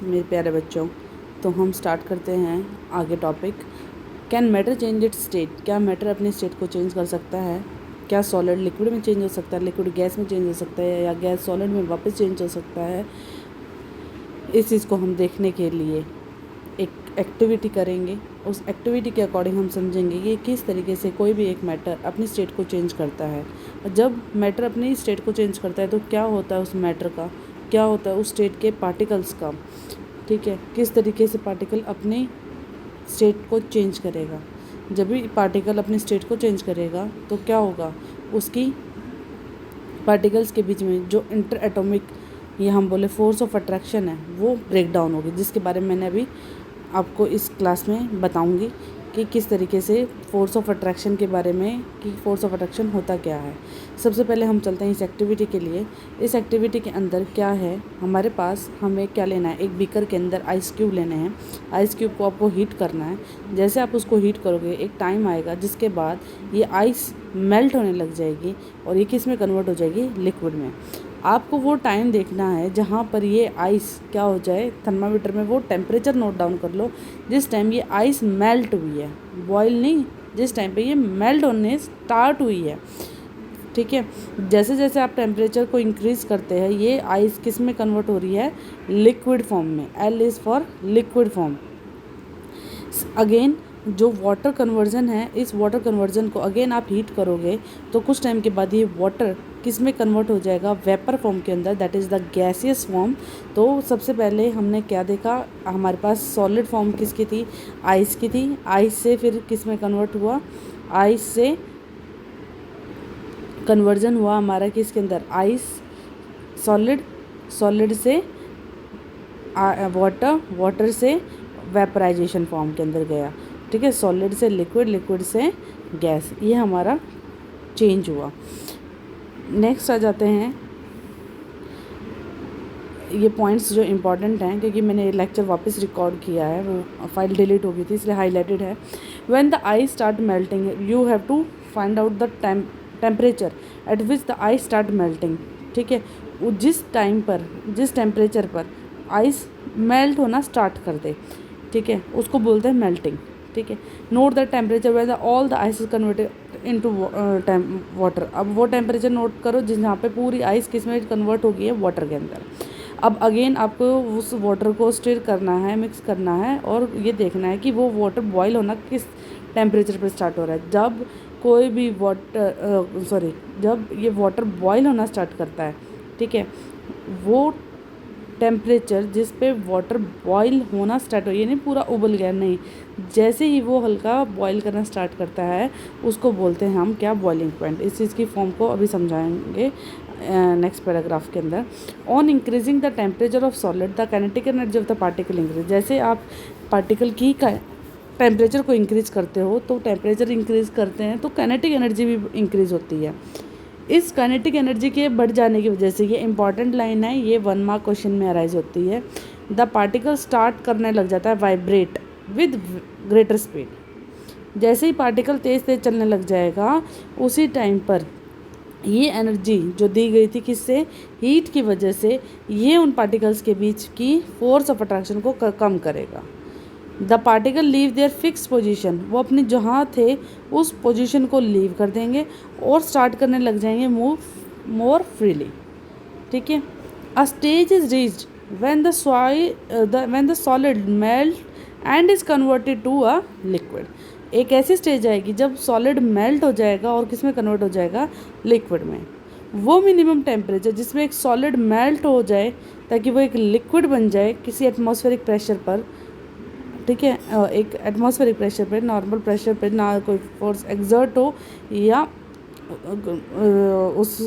मेरे प्यारे बच्चों। तो हम स्टार्ट करते हैं आगे topic. Can matter change it's state? क्या मैटर अपने स्टेट को चेंज कर सकता है? क्या सॉलिड लिक्विड में चेंज हो सकता है, लिक्विड गैस में चेंज हो सकता है, या गैस सॉलिड में वापस चेंज हो सकता है? इस चीज़ को हम देखने के लिए एक एक्टिविटी करेंगे। उस एक्टिविटी के अकॉर्डिंग हम समझेंगे कि किस तरीके से कोई भी एक मैटर अपनी स्टेट को चेंज करता है। जब मैटर अपनी स्टेट को चेंज करता है तो क्या होता है उस मैटर का, क्या होता है उस स्टेट के पार्टिकल्स का। ठीक है, किस तरीके से पार्टिकल अपनी स्टेट को चेंज करेगा। जब भी पार्टिकल अपनी स्टेट को चेंज करेगा तो क्या होगा, उसकी पार्टिकल्स के बीच में जो इंटर एटॉमिक या हम बोले फोर्स ऑफ अट्रैक्शन है वो ब्रेक डाउन होगी, जिसके बारे में मैंने अभी आपको इस क्लास में बताऊंगी कि किस तरीके से फोर्स ऑफ अट्रैक्शन के बारे में, कि फोर्स ऑफ अट्रैक्शन होता क्या है। सबसे पहले हम चलते हैं इस एक्टिविटी के लिए। इस एक्टिविटी के अंदर क्या है हमारे पास, हमें क्या लेना है, एक बीकर के अंदर आइस क्यूब लेने हैं। आइस क्यूब को आपको हीट करना है। जैसे आप उसको हीट करोगे एक टाइम आएगा जिसके बाद ये आइस मेल्ट होने लग जाएगी और ये किस में कन्वर्ट हो जाएगी, लिक्विड में। आपको वो टाइम देखना है जहाँ पर ये आइस क्या हो जाए, थर्मामीटर में वो टेम्परेचर नोट डाउन कर लो जिस टाइम ये आइस मेल्ट हुई है, बॉयल नहीं, जिस टाइम पे ये मेल्ट होने स्टार्ट हुई है। ठीक है, जैसे जैसे आप टेम्परेचर को इंक्रीज़ करते हैं ये आइस किस में कन्वर्ट हो रही है, लिक्विड फॉर्म में। L is for liquid form. Again जो वाटर कन्वर्जन है, इस वाटर कन्वर्जन को अगेन आप हीट करोगे तो कुछ टाइम के बाद ये वाटर किस में कन्वर्ट हो जाएगा, वेपर फॉर्म के अंदर, that is the gaseous form. तो सबसे पहले हमने क्या देखा, हमारे पास सॉलिड फॉर्म किसकी थी, आइस की थी। आइस से फिर किस में कन्वर्ट हुआ, आइस से कन्वर्जन हुआ हमारा किसके अंदर, आइस सॉलिड, सॉलिड से वाटर, वाटर से वेपराइजेशन फॉर्म के अंदर गया। ठीक है, सॉलिड से लिक्विड, लिक्विड से गैस, ये हमारा चेंज हुआ। नेक्स्ट आ जाते हैं ये पॉइंट्स जो इम्पॉर्टेंट हैं, क्योंकि मैंने ये लेक्चर वापस रिकॉर्ड किया है, वो फाइल डिलीट हो गई थी इसलिए हाईलाइटेड है। When the ice start melting you have to find out the temperature at which the ice start melting. ठीक है, वो जिस टाइम पर, जिस टेम्परेचर पर आइस मेल्ट होना स्टार्ट कर दे, ठीक है, उसको बोलते हैं मेल्टिंग। ठीक है, note the temperature where all the ice is converted into water. अब वो टेम्परेचर नोट करो जहाँ पे पूरी आइस किस में कन्वर्ट हो गई है, वाटर के अंदर। अब अगेन आपको उस वाटर को स्टिर करना है, मिक्स करना है और ये देखना है कि वो वाटर बॉयल होना किस टेम्परेचर पर स्टार्ट हो रहा है। जब कोई भी जब ये वाटर बॉयल होना स्टार्ट करता है, ठीक है, वो टेम्परेचर जिस पे वाटर बॉयल होना स्टार्ट हो, ये नहीं पूरा उबल गया, नहीं, जैसे ही वो हल्का बॉयल करना स्टार्ट करता है उसको बोलते हैं हम क्या, बॉइलिंग पॉइंट। इस चीज़ की फॉर्म को अभी समझाएंगे नेक्स्ट पैराग्राफ के अंदर। On increasing the temperature of solid the kinetic energy of the particle increase. जैसे आप पार्टिकल की टेम्परेचर को इंक्रीज करते हो तो टेम्परेचर इंक्रीज करते हैं तो काइनेटिक एनर्जी भी इंक्रीज होती है। इस काइनेटिक एनर्जी के बढ़ जाने की वजह से, ये इंपॉर्टेंट लाइन है, ये 1 मार्क क्वेश्चन में अराइज होती है, द पार्टिकल स्टार्ट करने लग जाता है वाइब्रेट विद ग्रेटर स्पीड। जैसे ही पार्टिकल तेज़ तेज़ चलने लग जाएगा उसी टाइम पर ये एनर्जी जो दी गई थी किससे, हीट की वजह से, ये उन पार्टिकल्स के बीच की फोर्स ऑफ अट्रैक्शन को कम करेगा। The particle leave their fix position, वो अपने जहाँ थे उस पोजीशन को लीव कर देंगे और स्टार्ट करने लग जाएंगे मूव मोर फ्रीली। ठीक है, a stage is reached when the solid melt and is converted to a liquid. एक ऐसी स्टेज आएगी जब सॉलिड मेल्ट हो जाएगा और किस में कन्वर्ट हो जाएगा, लिक्विड में। वो मिनिमम टेम्परेचर जिसमें एक सॉलिड मेल्ट हो जाए ताकि वो एक लिक्विड बन जाए किसी एटमॉस्फेरिक प्रेशर पर, ठीक है, एक एटमॉस्फेरिक प्रेशर पे, नॉर्मल प्रेशर पे ना कोई फोर्स एक्सर्ट हो या उस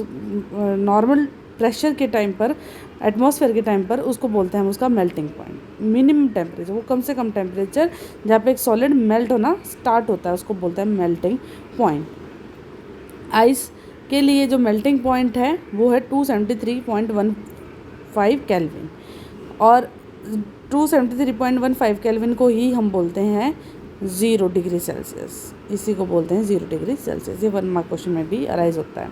नॉर्मल प्रेशर के टाइम पर, एटमॉस्फेयर के टाइम पर, उसको बोलते हैं हम उसका मेल्टिंग पॉइंट। मिनिमम टेम्परेचर, वो कम से कम टेम्परेचर जहाँ पे एक सॉलिड मेल्ट होना स्टार्ट होता है उसको बोलते हैं मेल्टिंग पॉइंट। आइस के लिए जो मेल्टिंग पॉइंट है वो है 273.15 केल्विन, और 273.15 केल्विन को ही हम बोलते हैं 0 डिग्री सेल्सियस। इसी को बोलते हैं 0 डिग्री सेल्सियस। ये 1 मार्क क्वेश्चन में भी अराइज होता है।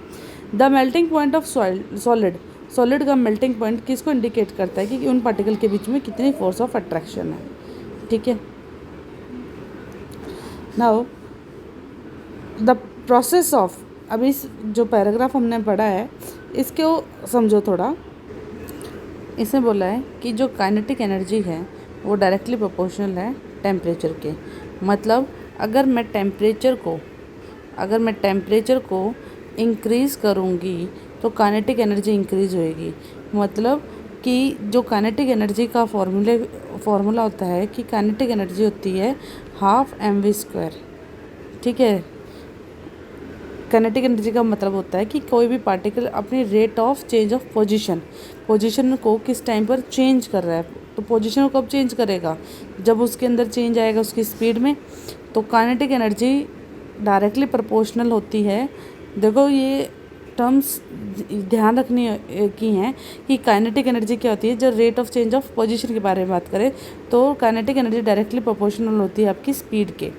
The melting point of solid solid का मेल्टिंग पॉइंट किसको इंडिकेट करता है कि उन पार्टिकल के बीच में कितनी फोर्स ऑफ अट्रैक्शन है, ठीक है। नाउ द प्रोसेस ऑफ, अभी इस जो पैराग्राफ हमने पढ़ा है इसको समझो थोड़ा। इसमें बोला है कि जो काइनेटिक एनर्जी है वो डायरेक्टली प्रोपोर्शनल है टेम्परेचर के। मतलब अगर मैं टेम्परेचर को इंक्रीज़ करूँगी तो काइनेटिक एनर्जी इंक्रीज़ होएगी। मतलब कि जो काइनेटिक एनर्जी का फॉर्मूला होता है कि काइनेटिक एनर्जी होती है ½ mv², ठीक है। काइनेटिक एनर्जी का मतलब होता है कि कोई भी पार्टिकल अपनी rate of change of position को किस टाइम पर चेंज कर रहा है। तो पोजीशन को कब चेंज करेगा, जब उसके अंदर चेंज आएगा उसकी स्पीड में। तो काइनेटिक एनर्जी डायरेक्टली प्रोपोर्शनल होती है। देखो ये टर्म्स ध्यान रखनी की हैं कि काइनेटिक एनर्जी क्या होती है। जब rate of change of position के बारे में बात करें तो काइनेटिक एनर्जी डायरेक्टली प्रोपोर्शनल होती है आपकी स्पीड के,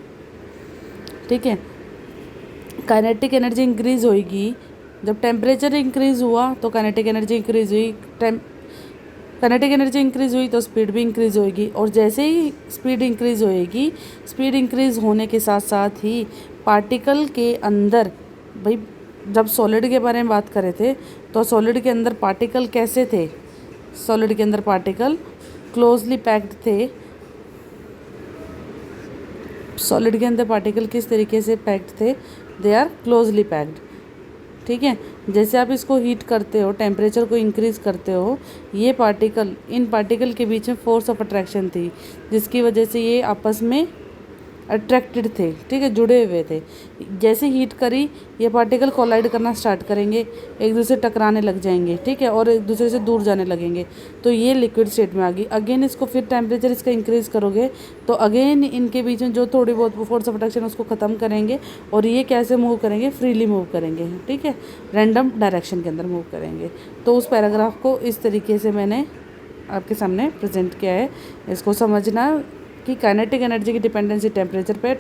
ठीक है। काइनेटिक एनर्जी इंक्रीज़ होएगी जब टेम्परेचर इंक्रीज़ हुआ तो काइनेटिक एनर्जी इंक्रीज़ हुई। काइनेटिक एनर्जी इंक्रीज़ हुई तो स्पीड भी इंक्रीज़ होएगी। और जैसे ही स्पीड इंक्रीज़ होएगी, स्पीड इंक्रीज़ होने के साथ साथ ही पार्टिकल के अंदर, भाई जब सॉलिड के बारे में बात कर रहे थे तो सॉलिड के अंदर पार्टिकल कैसे थे, सॉलिड के अंदर पार्टिकल क्लोजली पैक्ड थे। सॉलिड के अंदर पार्टिकल किस तरीके से पैक्ड थे, दे आर क्लोजली पैक्ड, ठीक है। जैसे आप इसको हीट करते हो, टेम्परेचर को इंक्रीज़ करते हो, ये इन पार्टिकल के बीच में फोर्स ऑफ अट्रैक्शन थी जिसकी वजह से ये आपस में अट्रैक्टेड थे, ठीक है, जुड़े हुए थे। जैसे हीट करी ये पार्टिकल कोलाइड करना स्टार्ट करेंगे, एक दूसरे टकराने लग जाएंगे, ठीक है, और एक दूसरे से दूर जाने लगेंगे। तो ये लिक्विड स्टेट में आ गई। अगेन इसको फिर टेम्परेचर इसका इंक्रीज़ करोगे तो अगेन इनके बीच में जो थोड़ी बहुत फोर्स ऑफ अट्रैक्शन उसको ख़त्म करेंगे और ये कैसे मूव करेंगे, फ्रीली मूव करेंगे, ठीक है, रैंडम डायरेक्शन के अंदर मूव करेंगे। तो उस पैराग्राफ को इस तरीके से मैंने आपके सामने प्रेजेंट किया है। इसको समझना कि काइनेटिक एनर्जी की डिपेंडेंसी टेम्परेचर पे,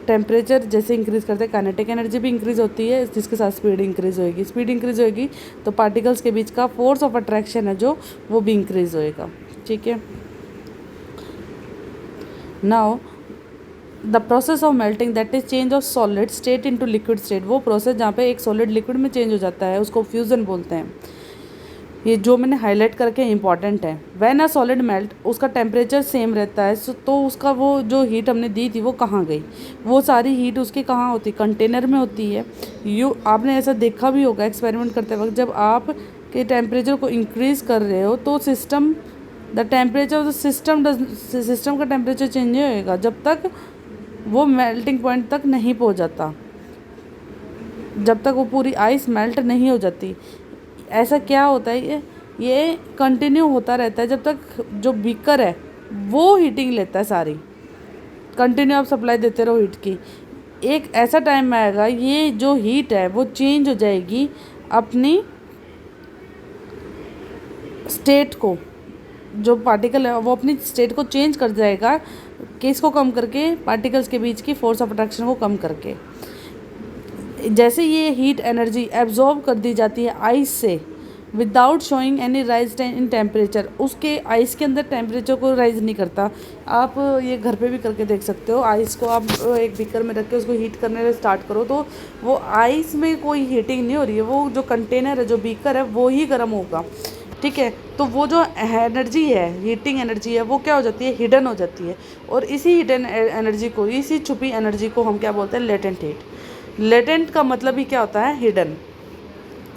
टेम्परेचर जैसे इंक्रीज़ करते हैं काइनेटिक एनर्जी भी इंक्रीज़ होती है, जिसके साथ स्पीड इंक्रीज़ होएगी तो पार्टिकल्स के बीच का फोर्स ऑफ अट्रैक्शन है जो वो भी इंक्रीज़ होएगा, ठीक है। Now the process of melting that is change of solid state into liquid state, वो प्रोसेस जहाँ पे एक सॉलिड लिक्विड में चेंज हो जाता है उसको फ्यूज़न बोलते हैं। ये जो मैंने हाईलाइट करके इंपॉर्टेंट है। व्हेन अ सॉलिड मेल्ट, उसका टेम्परेचर सेम रहता है तो उसका वो जो हीट हमने दी थी वो कहाँ गई, वो सारी हीट उसकी कहाँ होती, कंटेनर में होती है। आपने ऐसा देखा भी होगा एक्सपेरिमेंट करते वक्त, जब आप के टेम्परेचर को इंक्रीज़ कर रहे हो तो सिस्टम का टेम्परेचर चेंज नहीं होएगा जब तक वो मेल्टिंग पॉइंट तक नहीं पहुँच जाता, जब तक वो पूरी आइस मेल्ट नहीं हो जाती। ऐसा क्या होता है, ये कंटिन्यू होता रहता है जब तक जो बीकर है वो हीटिंग लेता है सारी, कंटिन्यू आप सप्लाई देते रहो हीट की। एक ऐसा टाइम आएगा ये जो हीट है वो चेंज हो जाएगी अपनी स्टेट को, जो पार्टिकल है वो अपनी स्टेट को चेंज कर जाएगा, किसको कम करके, पार्टिकल्स के बीच की फोर्स ऑफ अट्रैक्शन को कम करके। जैसे ये हीट एनर्जी एब्जॉर्ब कर दी जाती है आइस से without showing any rise in temperature, उसके आइस के अंदर टेम्परेचर को राइज नहीं करता। आप ये घर पे भी करके देख सकते हो। आइस को आप एक बीकर में रख के उसको हीट करने स्टार्ट करो तो वो आइस में कोई हीटिंग नहीं हो रही है, वो जो कंटेनर है, जो बीकर है, वो ही गर्म होगा, ठीक है। तो वो जो एनर्जी है, हीटिंग एनर्जी है, वो क्या हो जाती है, हिडन हो जाती है। और इसी हिडन एनर्जी को, इसी छुपी एनर्जी को हम क्या बोलते हैं, लेटेंट हीट। लेटेंट का मतलब ही क्या होता है, hidden.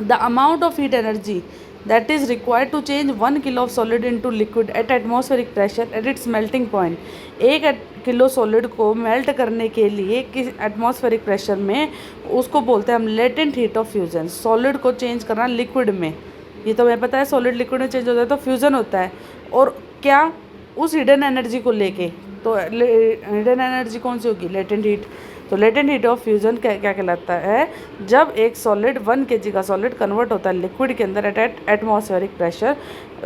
The amount of heat energy that is required to change 1 kilo of solid into liquid at atmospheric pressure at its melting point. 1 kilo solid को मेल्ट करने के लिए किस एटमॉस्फेरिक प्रेशर में, उसको बोलते हैं हम latent heat of fusion. Solid को चेंज करना लिक्विड में, ये तो हमें पता है, सॉलिड लिक्विड में चेंज होता है तो फ्यूज़न होता है। और क्या, उस हिडन एनर्जी को लेके, तो हिडन एनर्जी कौन सी होगी, लेटेंट हीट। तो लेटेंट हीट ऑफ फ्यूज़न क्या कहलाता है, जब एक सॉलिड 1 kg का सॉलिड कन्वर्ट होता है लिक्विड के अंदर एट एटमॉस्फेरिक प्रेशर,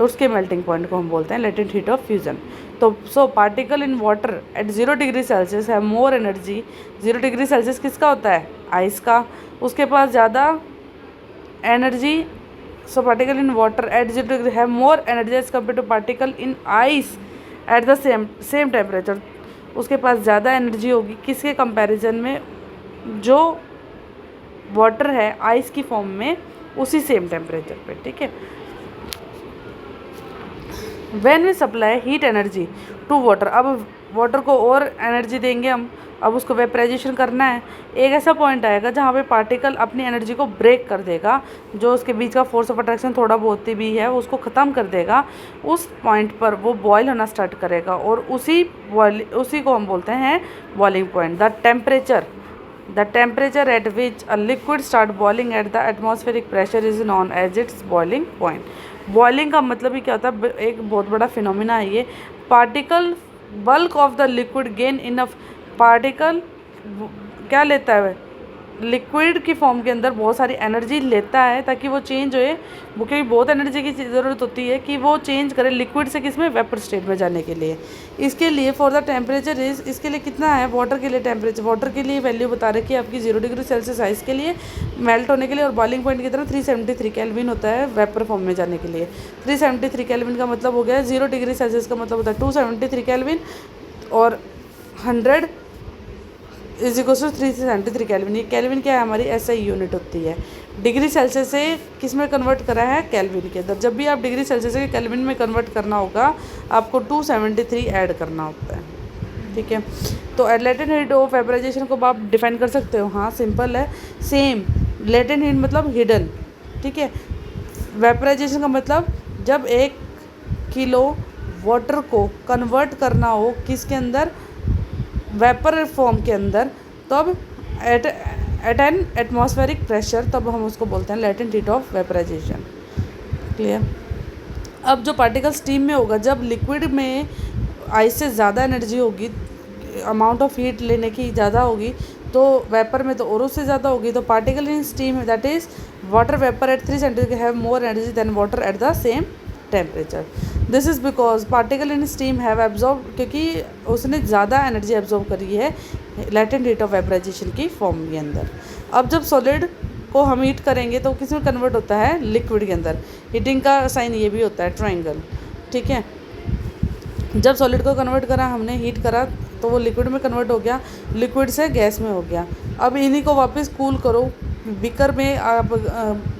उसके मेल्टिंग पॉइंट को हम बोलते हैं लेटेंट हीट ऑफ फ्यूज़न। तो particle in water at 0 degree Celsius है मोर एनर्जी। 0 डिग्री सेल्सियस किसका होता है, आइस का, उसके पास ज़्यादा energy So particle in water at 0 degree have more energy as compared to particle in ice at the same temperature. उसके पास ज़्यादा energy होगी किसके कंपैरिजन में, जो वाटर है आइस की फॉर्म में उसी सेम टेम्परेचर पे, ठीक है। When we supply heat energy to water, अब वाटर को और एनर्जी देंगे हम, अब उसको वेपराइजेशन करना है। एक ऐसा पॉइंट आएगा जहाँ पे पार्टिकल अपनी एनर्जी को ब्रेक कर देगा, जो उसके बीच का फोर्स ऑफ अट्रैक्शन थोड़ा बहुत भी है उसको ख़त्म कर देगा। उस पॉइंट पर वो बॉयल होना स्टार्ट करेगा और उसी को हम बोलते हैं boiling point. The temperature at which a liquid start boiling at the atmospheric pressure is known as its boiling point. Boiling का मतलब ही क्या होता है, एक बहुत बड़ा फिनोमिना है ये। Particle bulk of the liquid gain enough, particle क्या लेता है, लिक्विड की फॉर्म के अंदर बहुत सारी एनर्जी लेता है ताकि वो चेंज होए, वो क्योंकि बहुत एनर्जी की ज़रूरत होती है कि वो चेंज करे लिक्विड से किस में, वेपर स्टेट में जाने के लिए। इसके लिए फॉर द टेम्परेचर इज, इसके लिए कितना है वाटर के लिए टेम्परेचर, वाटर के लिए वैल्यू बता रखी है आपकी 0 डिग्री सेल्सियस आइस के लिए मेल्ट होने के लिए, और बॉइलिंग पॉइंट की तरफ 373 केल्विन होता है वेपर फॉर्म में जाने के लिए। 373 केल्विन का मतलब हो गया 0 डिग्री सेल्सियस का मतलब होता है 273 केल्विन, और 100 इज इक्वल टू 373 केल्विन। ये केल्विन क्या है, हमारी एसआई यूनिट होती है। डिग्री सेल्सियस से किस में कन्वर्ट करा है, केल्विन के अंदर। जब भी आप डिग्री सेल्सियस से केल्विन में कन्वर्ट करना होगा आपको 273 ऐड करना होता है, ठीक है। तो लेटेंट हीट ऑफ वेपराइजेशन को आप डिफाइन कर सकते हो, हाँ सिंपल है, सेम। लेटेंट हीट मतलब हिडन, ठीक है। वेपराइजेशन का मतलब जब 1 किलो वाटर को कन्वर्ट करना हो किसके अंदर, वेपर फॉर्म के अंदर, तब एट एन एटमॉस्फेरिक प्रेशर, तब हम उसको बोलते हैं latent heat of vaporization. Clear. अब जो पार्टिकल स्टीम में होगा, जब लिक्विड में आइस से ज़्यादा एनर्जी होगी, अमाउंट ऑफ हीट लेने की ज़्यादा होगी, तो वेपर में तो और उससे ज़्यादा होगी। तो particle in steam that is water vapour at 3 centigrade have more energy than water at the same temperature. This is because particle in steam have absorb, क्योंकि उसने ज़्यादा एनर्जी एब्जॉर्ब करी है लेटेंट हीट ऑफ वेपराइजेशन की form के अंदर। अब जब सॉलिड को हम हीट करेंगे तो किस में कन्वर्ट होता है, लिक्विड के अंदर। हीटिंग का साइन ये भी होता है ट्रायंगल, ठीक है। जब सॉलिड को कन्वर्ट करा हमने, हीट करा, तो वो लिक्विड में कन्वर्ट हो गया, लिक्विड से गैस में हो गया। अब इन्हीं को वापस कूल करो, बीकर में आप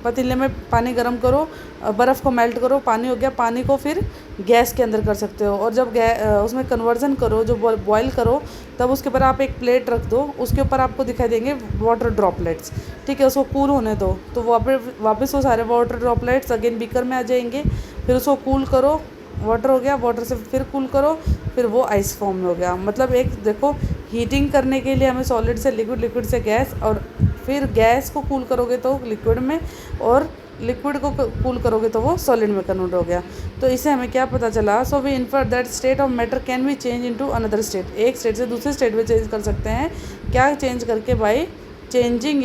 पतीले में पानी गर्म करो, बर्फ़ को मेल्ट करो, पानी हो गया, पानी को फिर गैस के अंदर कर सकते हो। और जब उसमें कन्वर्जन करो, जो बॉयल करो, तब उसके ऊपर आप एक प्लेट रख दो, उसके ऊपर आपको दिखाई देंगे वाटर ड्रॉपलेट्स, ठीक है। उसको कूल होने दो, तो वापस वो सारे वाटर ड्रॉपलेट्स अगेन बीकर में आ जाएंगे। फिर उसको कूल करो, वाटर हो गया, वाटर से फिर कूल करो, फिर वो आइस फॉर्म में हो गया। मतलब एक देखो, हीटिंग करने के लिए हमें सॉलिड से लिक्विड, लिक्विड से गैस, और फिर गैस को कूल करोगे तो लिक्विड में, और लिक्विड को कूल करोगे तो वो सॉलिड में कन्वर्ट हो गया। तो इससे हमें क्या पता चला, so we infer that state of matter can be change into another state. एक स्टेट से दूसरे स्टेट में चेंज कर सकते हैं, क्या चेंज करके, by changing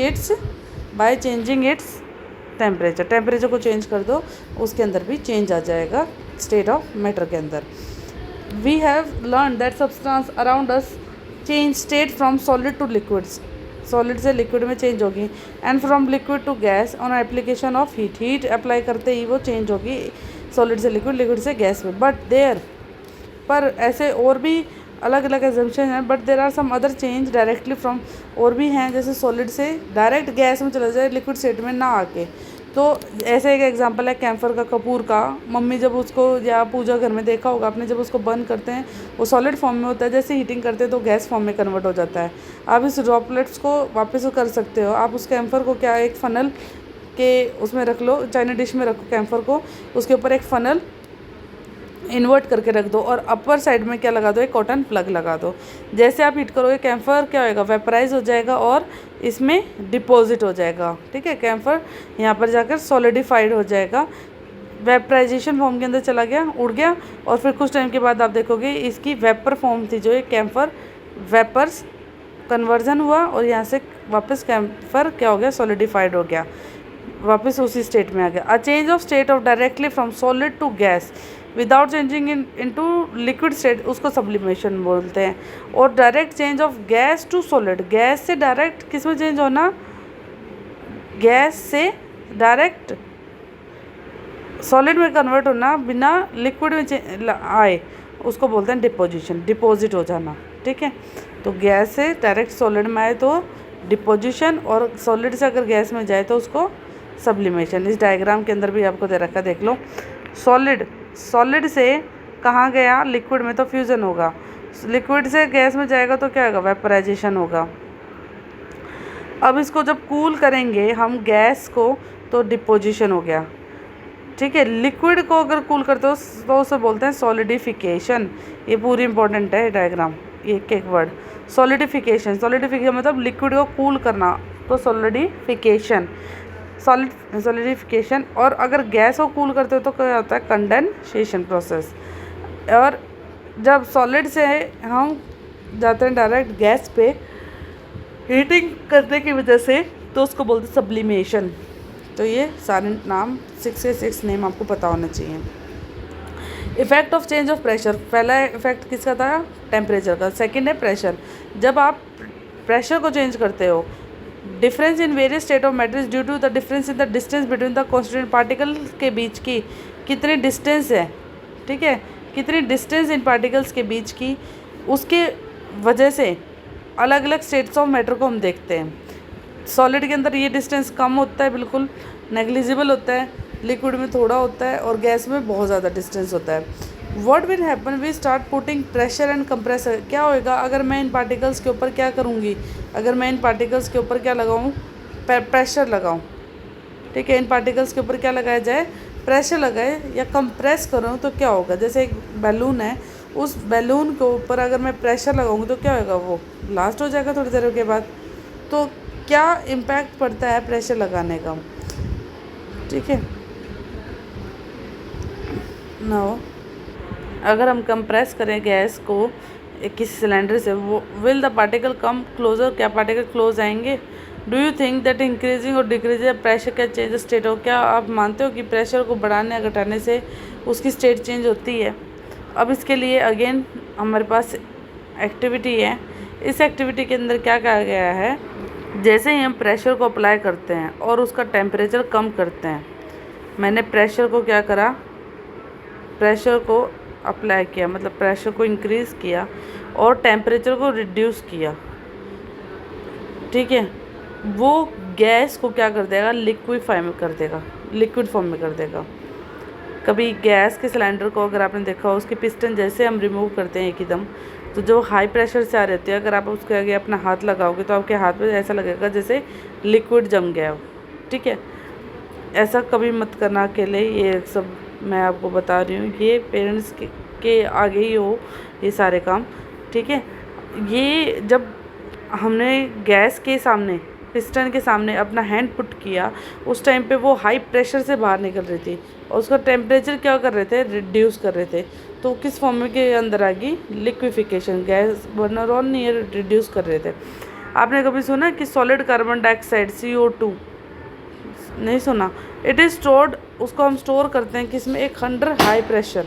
its temperature. Temperature को चेंज कर दो, उसके अंदर भी चेंज आ जाएगा स्टेट ऑफ मैटर के अंदर। We have learn that substance around us change state from solid to liquids, solid से लिक्विड में चेंज होगी, and from liquid to gas on application of heat. Heat apply करते ही वो change होगी solid से लिक्विड, लिक्विड से gas में। बट देयर, पर ऐसे और भी अलग अलग एजम्पशन हैं, but there are some other change directly from, और भी हैं, जैसे सॉलिड से डायरेक्ट गैस में चला जाए लिक्विड स्टेट में ना आके। तो ऐसे एक एग्जांपल है कैम्फर का, कपूर का। मम्मी जब उसको, या पूजा घर में देखा होगा आपने, जब उसको बर्न करते हैं वो सॉलिड फॉर्म में होता है, जैसे हीटिंग करते हैं तो गैस फॉर्म में कन्वर्ट हो जाता है। आप इस ड्रॉपलेट्स को वापस कर सकते हो। आप उस कैम्फर को क्या, एक फ़नल के उसमें रख लो, चाइना डिश में रखो कैम्फर को, उसके ऊपर एक फ़नल इन्वर्ट करके रख दो, और अपर साइड में क्या लगा दो, एक कॉटन प्लग लगा दो। जैसे आप हीट करोगे कैम्फर क्या होएगा, वेपराइज हो जाएगा और इसमें डिपॉजिट हो जाएगा, ठीक है। कैम्फर यहाँ पर जाकर सॉलिडिफाइड हो जाएगा, वेपराइजेशन फॉर्म के अंदर चला गया, उड़ गया, और फिर कुछ टाइम के बाद आप देखोगे इसकी वेपर फॉर्म थी जो ये कैम्फर, वेपर्स कन्वर्जन हुआ, और यहाँ से वापस कैम्फर क्या हो गया, सॉलिडिफाइड हो गया, वापस उसी स्टेट में आ गया। A change of state of directly from solid to gas without changing into liquid state, उसको सब्लिमेशन बोलते हैं। और direct change of gas to solid, gas से डायरेक्ट किस में चेंज होना, गैस से डायरेक्ट सॉलिड में कन्वर्ट होना बिना लिक्विड में आए उसको बोलते हैं डिपोजिशन, डिपॉजिट हो जाना। ठीक है, तो गैस से डायरेक्ट सॉलिड में आए तो डिपोजिशन, और सॉलिड से अगर गैस में जाए तो उसको सब्लिमेशन। इस डायग्राम के अंदर भी आपको दे रखा, देख लो। सॉलिड से कहाँ गया, लिक्विड में, तो फ्यूज़न होगा। लिक्विड से गैस में जाएगा तो क्या होगा, वेपराइजेशन होगा। अब इसको जब कूल करेंगे हम गैस को तो डिपोजिशन हो गया। ठीक है, लिक्विड को अगर कूल करते हो तो उसे बोलते हैं सॉलिडिफिकेशन। ये पूरी इंपॉर्टेंट है डायग्राम, एक एक वर्ड। सॉलिडिफिकेशन मतलब लिक्विड को कूल करना, तो सॉलिडिफिकेशन। और अगर गैस को कूल करते हो तो क्या होता है, कंडेंसेशन प्रोसेस। और जब सॉलिड से हम जाते हैं डायरेक्ट गैस पे हीटिंग करने की वजह से, तो उसको बोलते हैं सब्लिमेशन। तो ये सारे नाम 6 से 6 नेम आपको पता होना चाहिए। Effect of change of pressure, पहला इफेक्ट किसका था, टेम्परेचर का। सेकंड है प्रेशर, जब आप प्रेशर को चेंज करते हो। Difference in various state of matter due to the difference in the distance between the constituent particle के बीच की कितनी डिस्टेंस है। ठीक है, कितनी डिस्टेंस इन पार्टिकल्स के बीच की, उसके वजह से अलग अलग स्टेट्स ऑफ मैटर को हम देखते हैं। सॉलिड के अंदर ये डिस्टेंस कम होता है, बिल्कुल नेग्लिजिबल होता है। लिक्विड में थोड़ा होता है और गैस में बहुत ज़्यादा डिस्टेंस होता है। What will happen, we start putting pressure and compressor. क्या होएगा अगर मैं इन पार्टिकल्स के ऊपर क्या करूँगी, अगर मैं इन पार्टिकल्स के ऊपर क्या लगाऊँ, प्रेशर लगाऊँ। ठीक है, इन पार्टिकल्स के ऊपर क्या लगाया जाए, प्रेशर लगाए या कंप्रेस करूँ तो क्या होगा। जैसे एक बैलून है, उस बैलून के ऊपर अगर मैं प्रेशर लगाऊंगी तो क्या होगा, वो ब्लास्ट हो जाएगा थोड़ी देर के बाद। तो क्या इम्पैक्ट पड़ता है प्रेशर लगाने का। ठीक है, नाउ अगर हम कंप्रेस करें गैस को किसी सिलेंडर से, वो will the particle come closer, क्या पार्टिकल क्लोज आएंगे। Do you think that increasing और डिक्रीजिंग प्रेशर क्या चेंज स्टेट हो, क्या आप मानते हो कि प्रेशर को बढ़ाने या घटाने से उसकी स्टेट चेंज होती है। अब इसके लिए अगेन हमारे पास एक्टिविटी है। इस एक्टिविटी के अंदर क्या कहा गया है, जैसे ही हम प्रेशर को अप्लाई करते हैं और उसका टेम्परेचर कम करते हैं। मैंने प्रेशर को क्या करा, प्रेशर को अप्लाई किया, मतलब प्रेशर को इंक्रीज़ किया और टेम्परेचर को रिड्यूस किया। ठीक है, वो गैस को क्या कर देगा, लिक्विफाई में कर देगा, लिक्विड फॉर्म में कर देगा। कभी गैस के सिलेंडर को अगर आपने देखा हो, उसके पिस्टन जैसे हम रिमूव करते हैं एकदम, तो जो हाई प्रेशर से आ रही होती है, अगर आप उसके आगे अपना हाथ लगाओगे तो आपके हाथ में ऐसा लगेगा जैसे लिक्विड जम गया हो। ठीक है, ऐसा कभी मत करना अकेले। ये सब मैं आपको बता रही हूँ, ये पेरेंट्स के आगे ही हो ये सारे काम। ठीक है, ये जब हमने गैस के सामने, पिस्टन के सामने अपना हैंड पुट किया, उस टाइम पे वो हाई प्रेशर से बाहर निकल रही थी और उसका टेम्परेचर क्या कर रहे थे, रिड्यूस कर रहे थे। तो किस फॉर्म में के अंदर आ गई, लिक्विफिकेशन, गैस बर्नर ऑन नहीं रिड्यूस कर रहे थे। आपने कभी सुना कि सॉलिड कार्बन डाइऑक्साइड CO2, नहीं सुना। इट इज़ स्टोर्ड, उसको हम स्टोर करते हैं किस में, एक अंडर हाई प्रेशर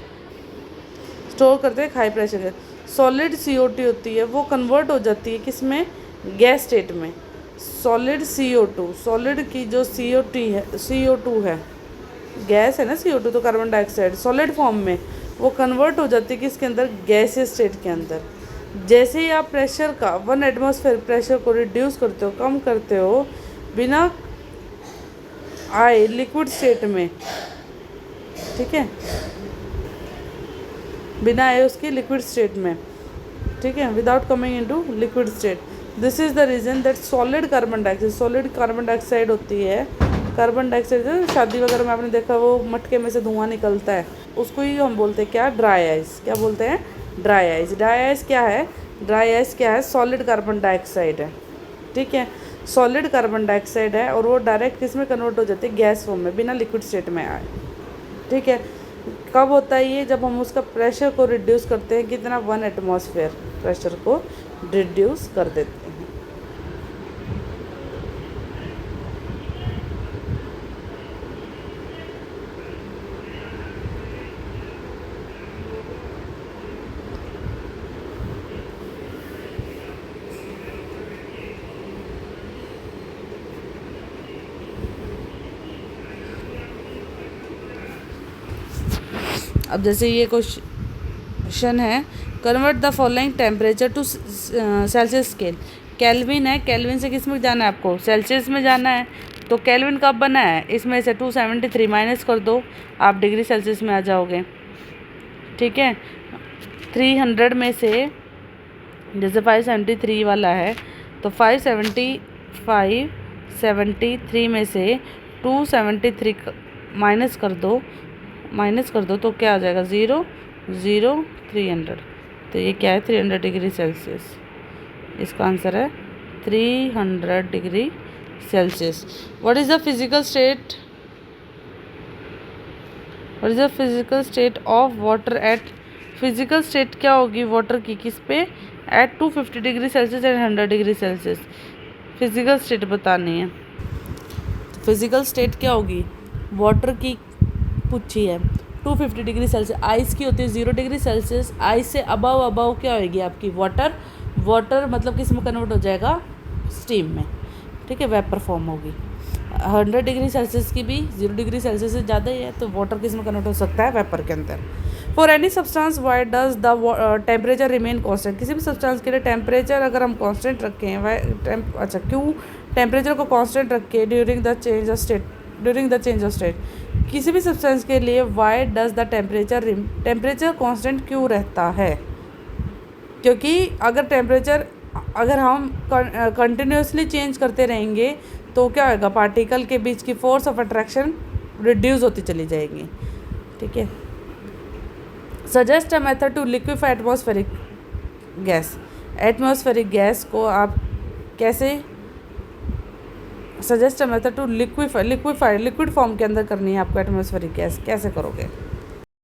स्टोर करते हैं, हाई प्रेशर है। सॉलिड CO2 होती है, वो कन्वर्ट हो जाती है किस में, गैस स्टेट में। सॉलिड CO2, सॉलिड की जो CO2 है, गैस है ना CO2, तो कार्बन डाइऑक्साइड सॉलिड फॉर्म में वो कन्वर्ट हो जाती है किसके अंदर, गैसियस स्टेट के अंदर। जैसे ही आप प्रेशर का 1 एटमॉस्फेयर प्रेशर को रिड्यूस करते हो, कम करते हो, बिना आए लिक्विड स्टेट में, ठीक है, बिना आए उसकी लिक्विड स्टेट में, ठीक है, without coming into liquid state. This is the reason that solid carbon dioxide होती है। कार्बन डाइऑक्साइड शादी वगैरह में आपने देखा, वो मटके में से धुआं निकलता है, उसको ही हम बोलते हैं क्या, ड्राई आइस। क्या बोलते हैं, ड्राई आइस। ड्राई आइस क्या है, ड्राई आइस क्या है, सॉलिड कार्बन डाइऑक्साइड है। ठीक है, सॉलिड कार्बन डाइऑक्साइड है और वो डायरेक्ट किस में कन्वर्ट हो जाती है, गैस फॉर्म में, बिना लिक्विड स्टेट में आए। ठीक है, कब होता है ये, जब हम उसका प्रेशर को रिड्यूस करते हैं, कितना, 1 एटमॉस्फेयर प्रेशर को रिड्यूस कर देते हैं। अब जैसे ये क्वेश्चन है, convert the following temperature to Celsius scale. Kelvin है, केल्विन से किस में जाना है आपको, सेल्सियस में जाना है। तो केल्विन कब बना है, इसमें से 273 माइनस कर दो, आप डिग्री सेल्सियस में आ जाओगे। ठीक है, 300 में से जैसे 573 वाला है तो 573 में से 273 माइनस कर दो तो क्या आ जाएगा, 0 0 300। तो ये क्या है, 300 डिग्री सेल्सियस। इसका आंसर है 300 degree Celsius. What is the physical state of water at, physical state क्या होगी वाटर की, किस पे, at 250 degree Celsius and 100 degree Celsius. Physical state बतानी है। फिजिकल स्टेट क्या होगी वाटर की, पूछी है 250 डिग्री सेल्सियस। आइस की होती है 0 डिग्री सेल्सियस। आइस से अबव क्या होगी आपकी, वाटर मतलब किस में कन्वर्ट हो जाएगा, स्टीम में। ठीक है, वेपर फॉर्म होगी। 100 डिग्री सेल्सियस की भी 0 डिग्री सेल्सियस से ज़्यादा ही है, तो वाटर किस में कन्वर्ट हो सकता है, वेपर के अंदर। For any substance why does the temperature remain constant, किसी भी सब्सटेंस के लिए टेम्परेचर अगर हम कॉन्स्टेंट रखें हैं, अच्छा क्यों टेम्परेचर को कॉन्स्टेंट रखें during the change of state, किसी भी सब्सटेंस के लिए why does the temperature constant क्यों रहता है, क्योंकि अगर हम कंटिन्यूसली चेंज करते रहेंगे तो क्या होगा, पार्टिकल के बीच की फोर्स ऑफ अट्रैक्शन रिड्यूस होती चली जाएगी। ठीक है, suggest a method to liquefy atmospheric gas, atmospheric gas को आप कैसे, suggest a method to liquid form के अंदर करनी है आपको एटमॉस्फेरिक गैस, कैसे करोगे।